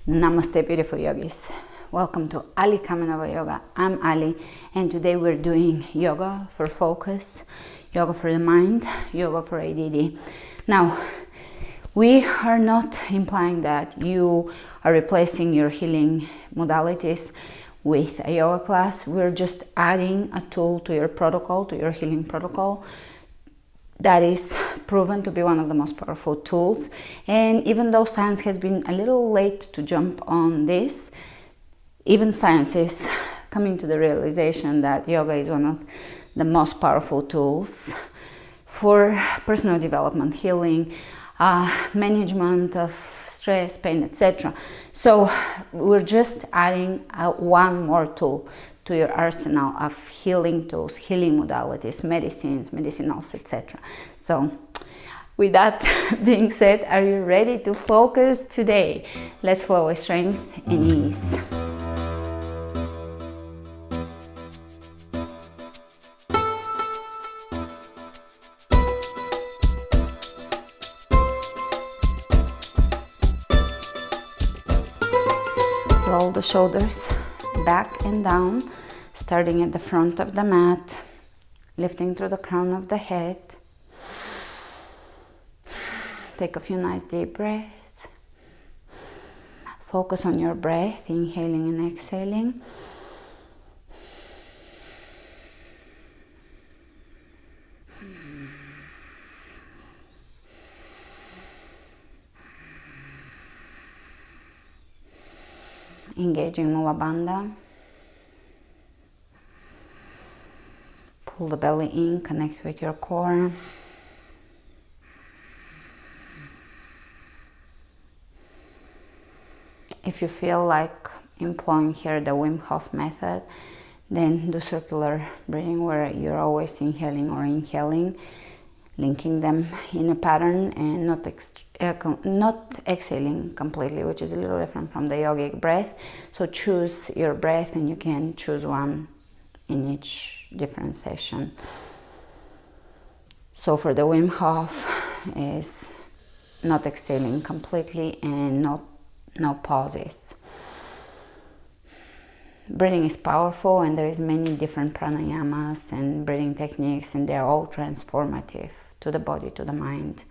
Namaste, beautiful yogis. Welcome to Ali Kamenova Yoga. I'm Ali, and today we're doing yoga for focus, yoga for the mind, yoga for ADHD. Now, we are not implying that you are replacing your healing modalities with a yoga class. We're just adding a tool to your protocol, to your healing protocol, that is proven to be one of the most powerful tools. And even though science has been a little late to jump on this, even science is coming to the realization that yoga is one of the most powerful tools for personal development, healing, management of stress, pain, etc. So we're just adding one more tool to your arsenal of healing tools, healing modalities, medicines, medicinals, etc. So with that being said, are you ready to focus today? Let's flow with strength and ease. Roll the shoulders back and down, starting at the front of the mat, lifting through the crown of the head. Take a few nice deep breaths. Focus on your breath, inhaling and exhaling. Engaging Mula Bandha. Pull the belly in, connect with your core. If you feel like employing here the Wim Hof method, then do circular breathing where you're always inhaling or inhaling, linking them in a pattern and not exhaling completely, which is a little different from the yogic breath. So choose your breath, and you can choose one in each different session. So for the Wim Hof is not exhaling completely and no pauses. Breathing is powerful, and there is many different pranayamas and breathing techniques, and they're all transformative to the body, to the mind.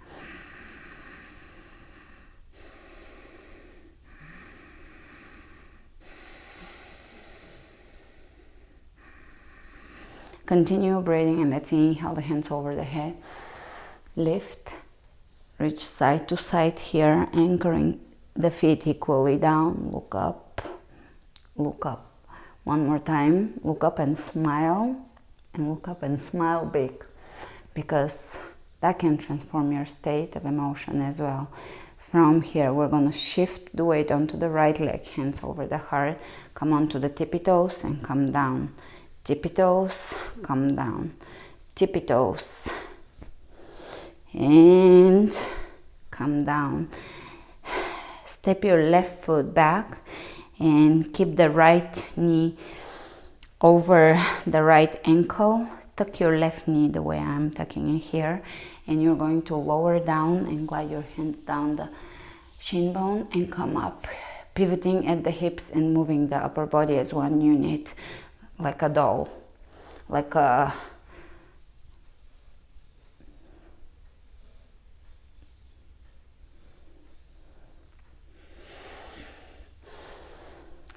Continue breathing, and let's inhale the hands over the head. Lift, reach side to side here, anchoring the feet equally down. Look up, look up. One more time, look up and smile, and look up and smile big, because that can transform your state of emotion as well. From here, we're going to shift the weight onto the right leg, hands over the heart. Come onto the tippy toes and come down. Tippy toes, come down. Tippy toes, and come down. Step your left foot back and keep the right knee over the right ankle. Tuck your left knee the way I'm tucking it here, and you're going to lower down and glide your hands down the shin bone and come up, pivoting at the hips and moving the upper body as one unit, like a doll, like a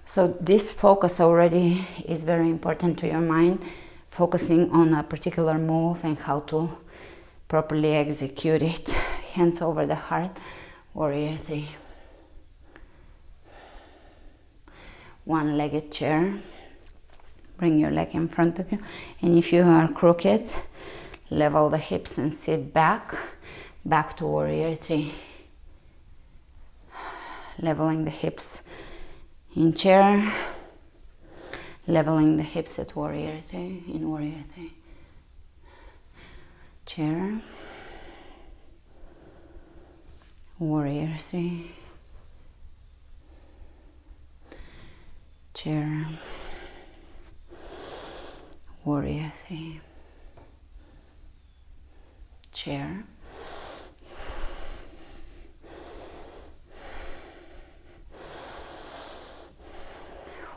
So this focus already is very important to your mind, focusing on a particular move and how to properly execute it. Hands over the heart, warrior 3. One-legged chair. Bring your leg in front of you, and if you are crooked, level the hips and sit back to warrior 3. Leveling the hips in chair, leveling the hips at warrior 3, in warrior 3. Chair, warrior 3. Chair, warrior 3. Chair,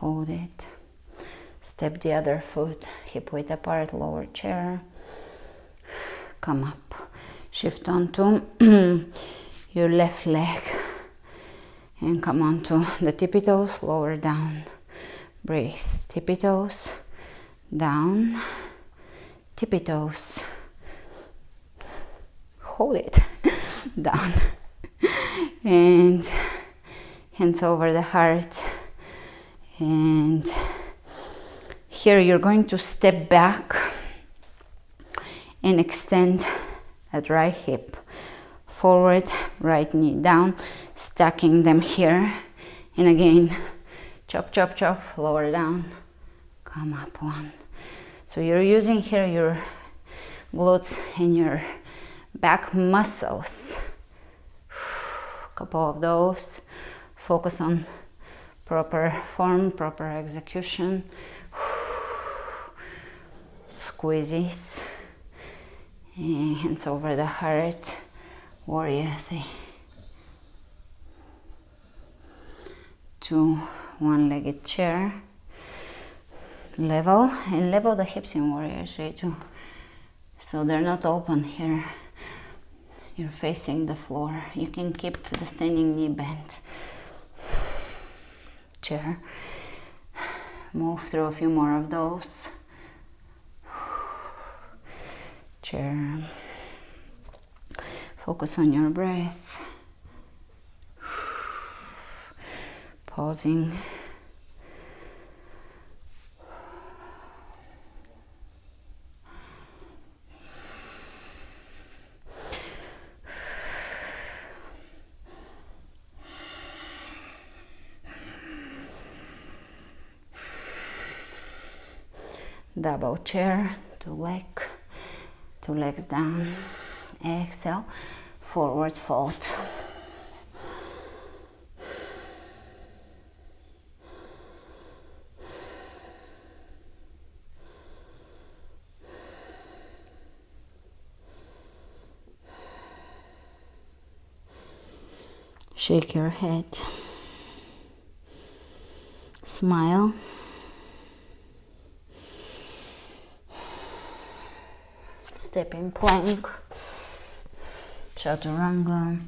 hold it. Step the other foot, hip width apart, lower chair. Come up, shift onto your left leg and come onto the tippy toes, lower down. Breathe, tippy toes, down, tippy toes. Hold it, down. And hands over the heart. And here you're going to step back and extend that right hip forward, right knee down, stacking them here. And again, chop, chop, chop, lower down, come up one. So you're using here your glutes and your back muscles. A couple of those. Focus on proper form, proper execution. Squeezes. And hands over the heart. Warrior 3. 2, one-legged chair. Level, and level the hips in Warrior 3 too. So they're not open here. You're facing the floor. You can keep the standing knee bent. Chair. Move through a few more of those. Chair. Focus on your breath. Pausing. Double chair, two legs down. Exhale, forward fold. Shake your head. Smile. Step in plank, chaturanga,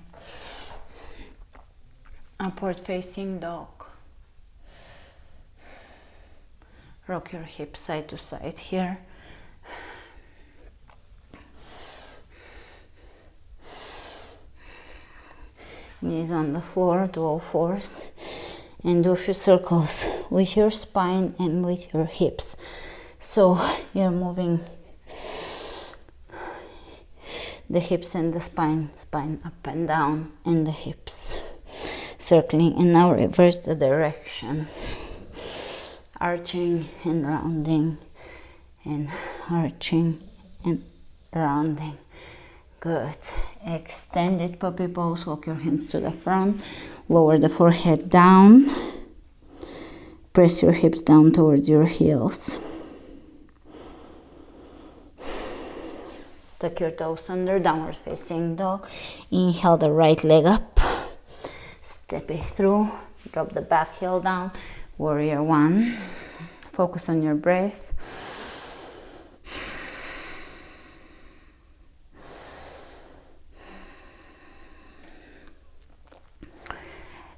upward facing dog. Rock your hips side to side here. Knees on the floor, do all fours, and do a few circles with your spine and with your hips. So you're moving the hips and the spine up and down, and the hips circling. And now reverse the direction, arching and rounding, and arching and rounding. Good. Extended puppy pose. Walk your hands to the front, lower the forehead down, press your hips down towards your heels. Tuck your toes under, downward facing dog. Inhale the right leg up, step it through, drop the back heel down. Warrior 1. Focus on your breath.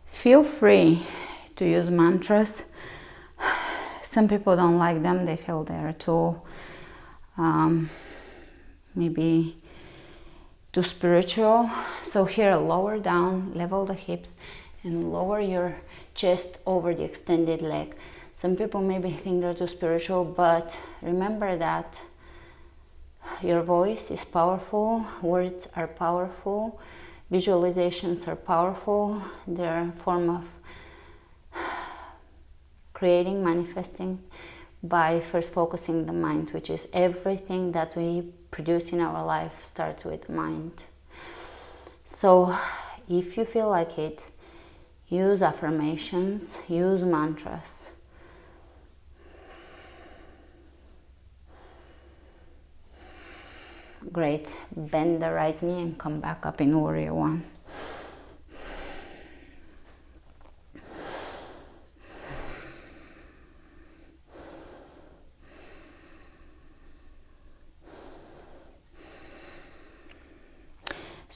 Feel free to use mantras. Some people don't like them, they feel they're too maybe too spiritual. So here, lower down, level the hips, and lower your chest over the extended leg. Some people maybe think they're too spiritual, but remember that your voice is powerful, words are powerful, visualizations are powerful. They're a form of creating, manifesting by first focusing the mind, which is everything that we produce in our life starts with mind. So if you feel like it, use affirmations, use mantras. Great. Bend the right knee and come back up in Warrior 1.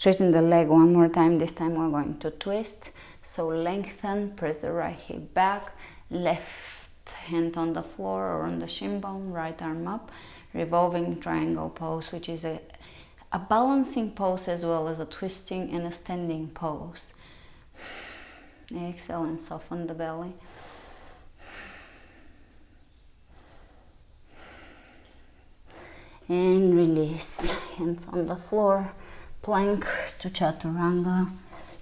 Straighten the leg one more time. This time we're going to twist. So lengthen, press the right hip back, left hand on the floor or on the shin bone, right arm up, revolving triangle pose, which is a balancing pose as well as a twisting and a standing pose. Exhale and soften the belly. And release. Hands on the floor. Plank to chaturanga,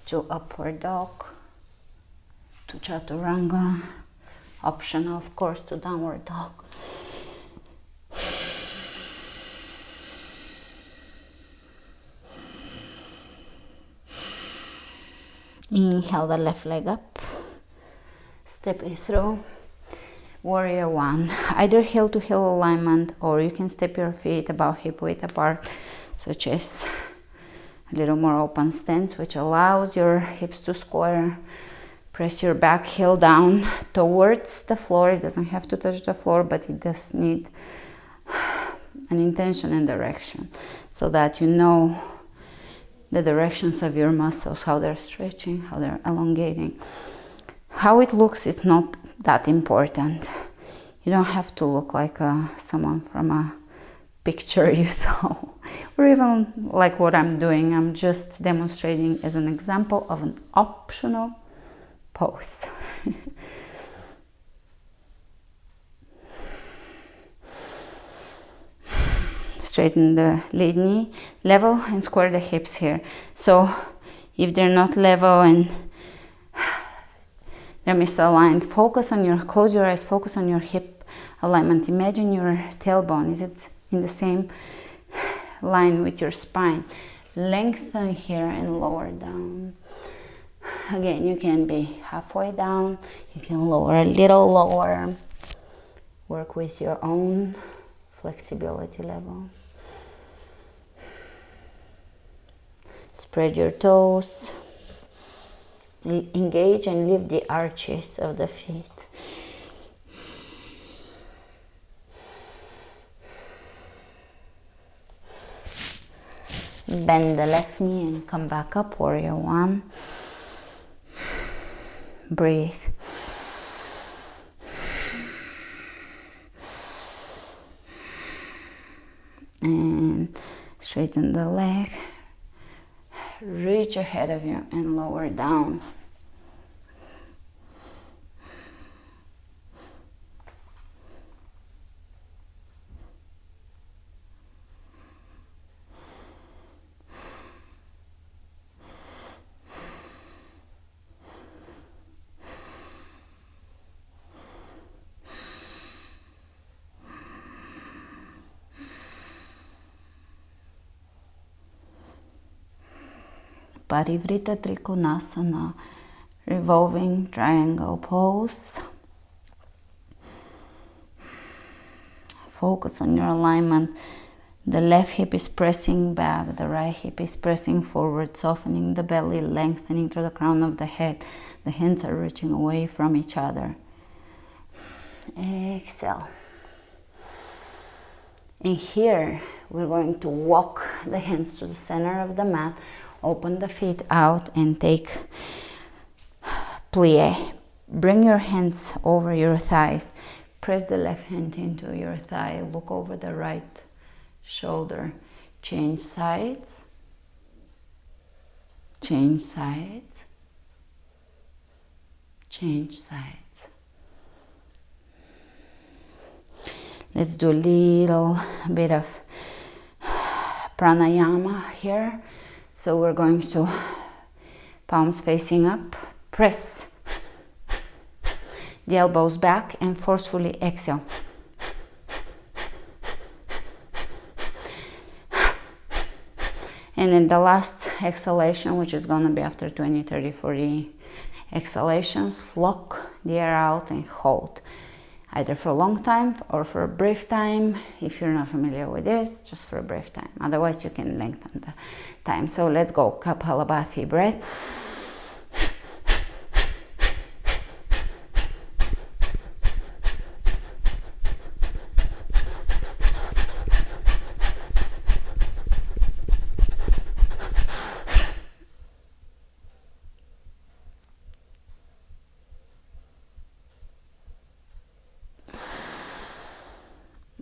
to upward dog, to chaturanga. Optional, of course, to downward dog. Inhale the left leg up, step it through. Warrior one, either heel to heel alignment, or you can step your feet about hip width apart, such as a little more open stance, which allows your hips to square. Press your back heel down towards the floor. It doesn't have to touch the floor, but it does need an intention and direction, so that you know the directions of your muscles, how they're stretching, how they're elongating. How it looks is not that important. You don't have to look like someone from a picture you saw, or even like what I'm doing. I'm just demonstrating as an example of an optional pose. Straighten the lead knee, level and square the hips here. So if they're not level and they're misaligned, close your eyes, focus on your hip alignment. Imagine your tailbone, is it in the same line with your spine? Lengthen here and lower down. Again, you can be halfway down, you can lower a little lower. Work with your own flexibility level. Spread your toes. Engage and lift the arches of the feet. Bend the left knee and come back up, warrior one. Breathe. And straighten the leg. Reach ahead of you and lower down. Parivrita Trikonasana, revolving triangle pose. Focus on your alignment. The left hip is pressing back, the right hip is pressing forward, softening the belly, lengthening to the crown of the head. The hands are reaching away from each other. Exhale. And here we're going to walk the hands to the center of the mat. Open the feet out and take plie. Bring your hands over your thighs. Press the left hand into your thigh. Look over the right shoulder. Change sides. Change sides. Change sides. Let's do a little bit of pranayama here. So we're going to palms facing up, press the elbows back and forcefully exhale. And then the last exhalation, which is going to be after 20, 30, 40 exhalations, lock the air out and hold. Either for a long time or for a brief time. If you're not familiar with this, just for a brief time. Otherwise, you can lengthen the time. So let's go. Kapalabhati breath.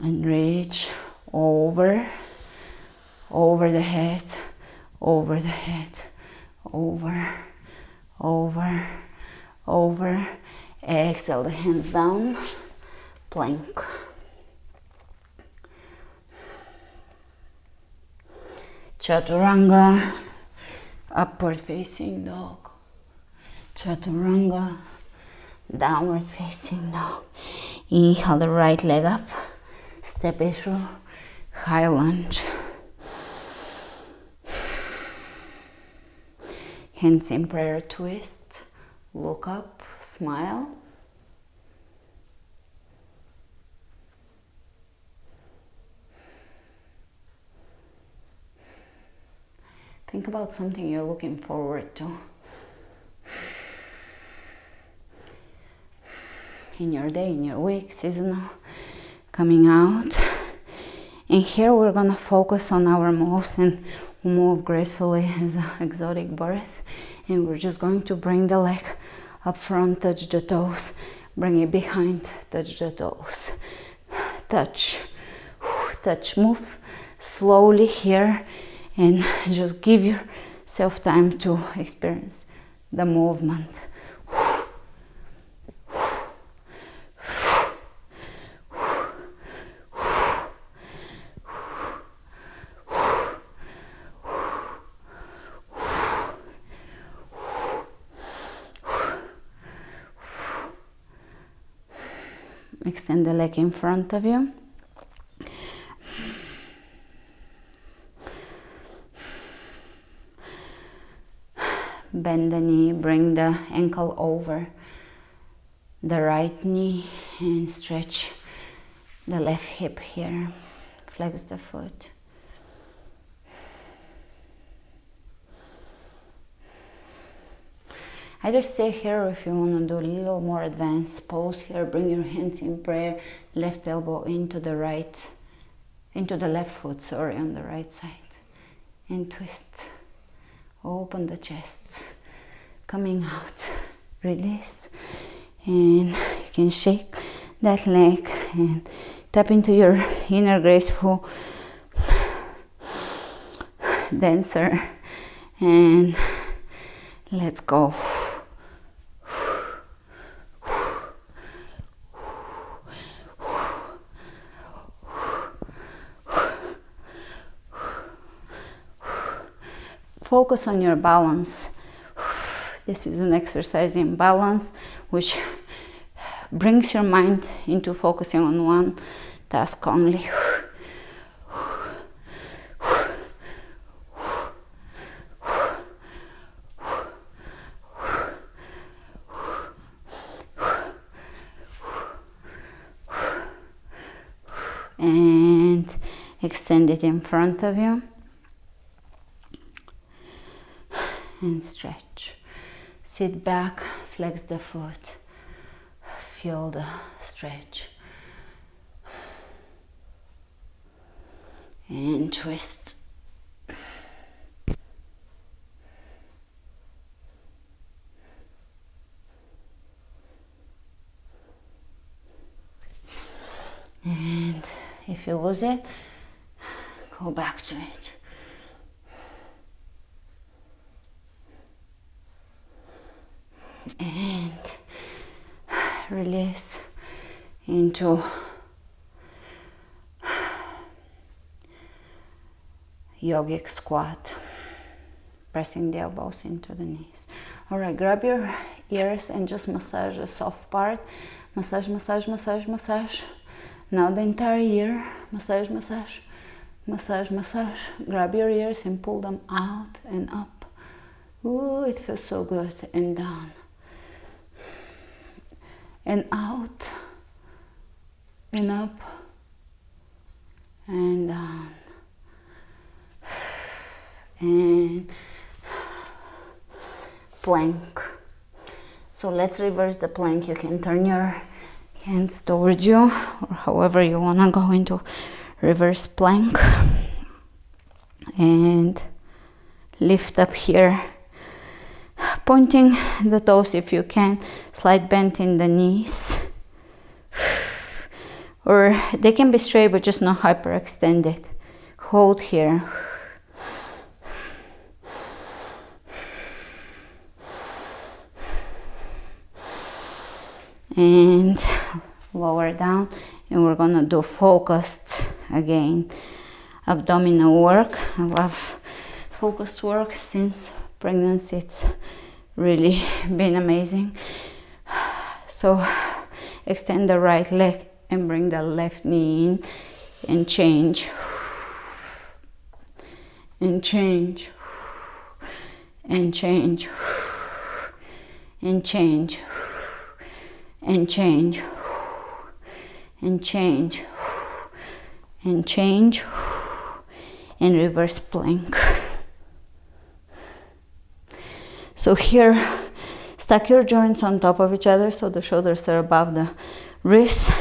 and reach over the head, over the head, over. Exhale the hands down, plank. Chaturanga, upward facing dog. Chaturanga, downward facing dog. Inhale the right leg up, step it through, high lunge. Hands in prayer twist, look up, smile. Think about something you're looking forward to in your day, in your week, seasonal, coming out. And here we're gonna focus on our moves and move gracefully as an exotic birth. And we're just going to bring the leg up front, touch the toes, bring it behind, touch the toes, touch, move slowly here, and just give yourself time to experience the movement. Extend the leg in front of you. Bend the knee, bring the ankle over the right knee and stretch the left hip here. Flex the foot. Either stay here, or if you want to do a little more advanced pose here, bring your hands in prayer, left elbow into the left foot, sorry, on the right side, and twist. Open the chest, coming out, release, and you can shake that leg and tap into your inner graceful dancer, and let's go. Focus on your balance. This is an exercise in balance, which brings your mind into focusing on one task only. And extend it in front of you. And stretch. Sit back, flex the foot, feel the stretch, and twist. And if you lose it, go back to it. And release into yogic squat, pressing the elbows into the knees. All right, grab your ears and just massage the soft part. Massage, massage, massage, massage. Now the entire ear. Massage, massage, massage, massage. Grab your ears and pull them out and up. Ooh, it feels so good. And down. And out, and up, and down, and plank. So let's reverse the plank. You can turn your hands towards you, or however you want to go into reverse plank, and lift up here. Pointing the toes if you can, slight bend in the knees, or they can be straight but just not hyperextended. Hold here. And lower down, and we're gonna do focused again abdominal work. I love focused work since pregnancy. It's really been amazing. So extend the right leg and bring the left knee in and change and change and change and change and change and change and change and reverse plank. So here, stack your joints on top of each other so the shoulders are above the wrists.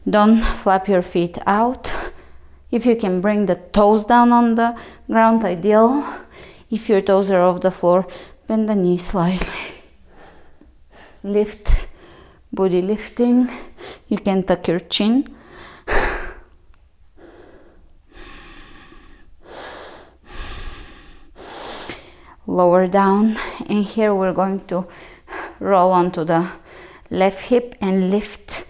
Don't flap your feet out. If you can bring the toes down on the ground, ideal. If your toes are off the floor, bend the knees slightly. Lift, booty lifting. You can tuck your chin. Lower down, and here we're going to roll onto the left hip and lift,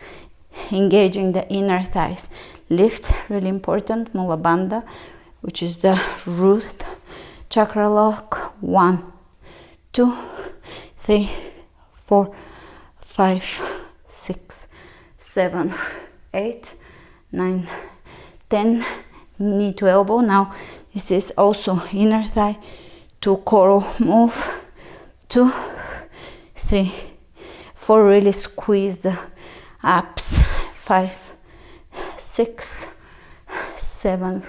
engaging the inner thighs. Lift, really important, Mula Bandha, which is the root chakra lock. 1, 2, 3, 4, 5, 6, 7, 8, 9, 10. Knee to elbow. Now this is also inner thigh to coral move. 2, 3, 4. Really squeeze the abs. 5, 6, 7,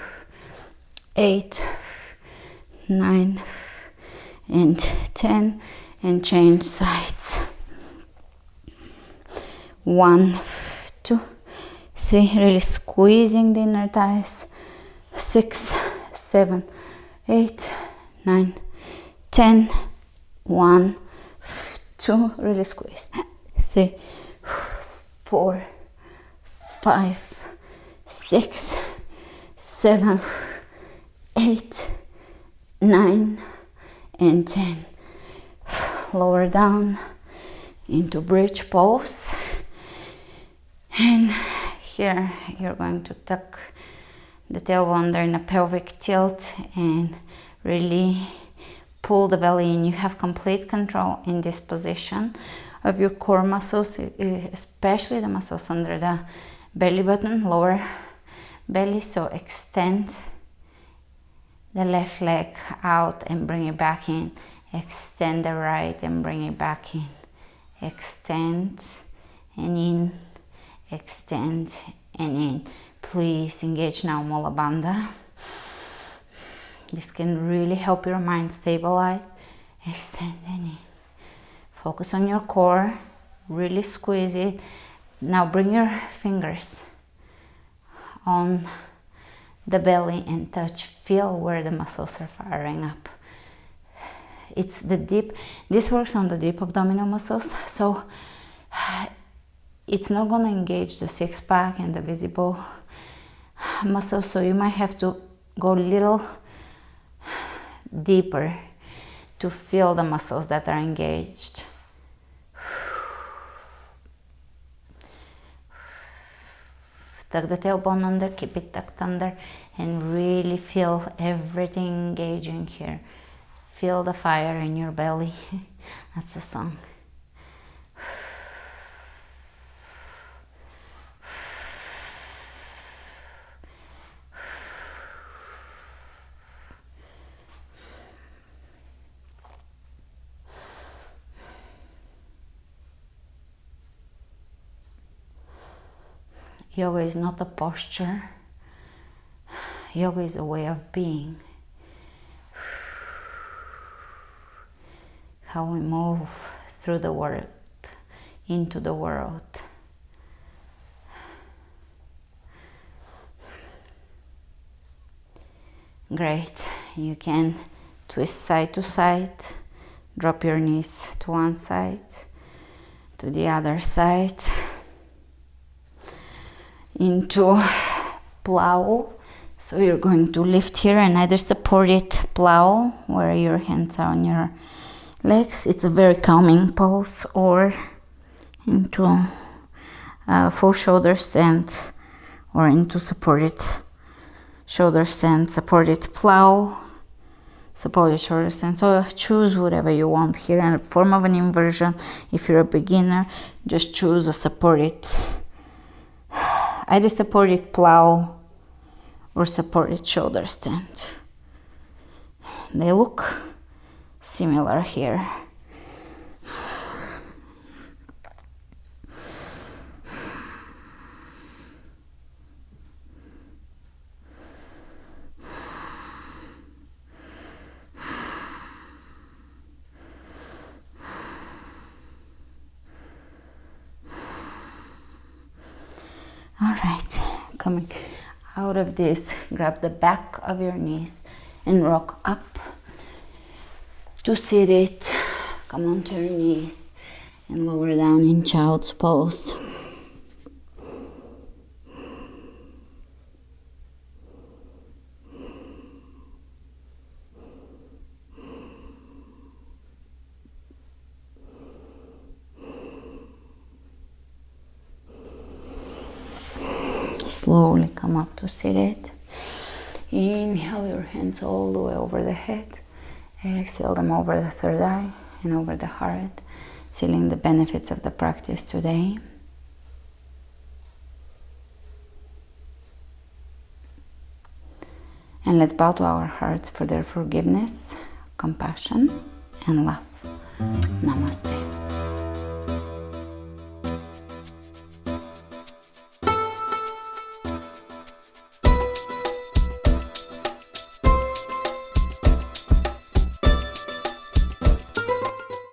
8, 9, and 10. And change sides. 1, 2, 3. Really squeezing the inner thighs. 6, 7, 8, 9, 10. 1, 2. Really squeeze. 3, 4, 5, 6, 7, 8, 9, and 10. Lower down into bridge pose. And here you're going to tuck the tailbone under in a pelvic tilt and really pull the belly in. You have complete control in this position of your core muscles, especially the muscles under the belly button, lower belly. So extend the left leg out and bring it back in. Extend the right and bring it back in. Extend and in. Extend and in. Please engage now Mula Bandha. This can really help your mind stabilize. Extend and in. Focus on your core. Really squeeze it. Now bring your fingers on the belly and touch. Feel where the muscles are firing up. It's the deep, this works on the deep abdominal muscles, so it's not gonna engage the six-pack and the visible muscles, so you might have to go a little deeper to feel the muscles that are engaged. Tuck the tailbone under, keep it tucked under, and really feel everything engaging here. Feel the fire in your belly. That's the song. Yoga is not a posture. Yoga is a way of being. How we move through the world, into the world. Great. You can twist side to side, drop your knees to one side, to the other side. into plow. So you're going to lift here and either support it, plow, where your hands are on your legs. It's a very calming pose, or into full shoulder stand, or into supported shoulder stand, supported plow, supported shoulder stand. So choose whatever you want here, and a form of an inversion. If you're a beginner, just choose a supported, either supported plow or supported shoulder stand. They look similar here. All right, coming out of this, grab the back of your knees and rock up to seated. Come onto your knees and lower down in child's pose. Slowly come up to seated. Inhale your hands all the way over the head. Exhale them over the third eye and over the heart, sealing the benefits of the practice today. And let's bow to our hearts for their forgiveness, compassion, and love. Namaste.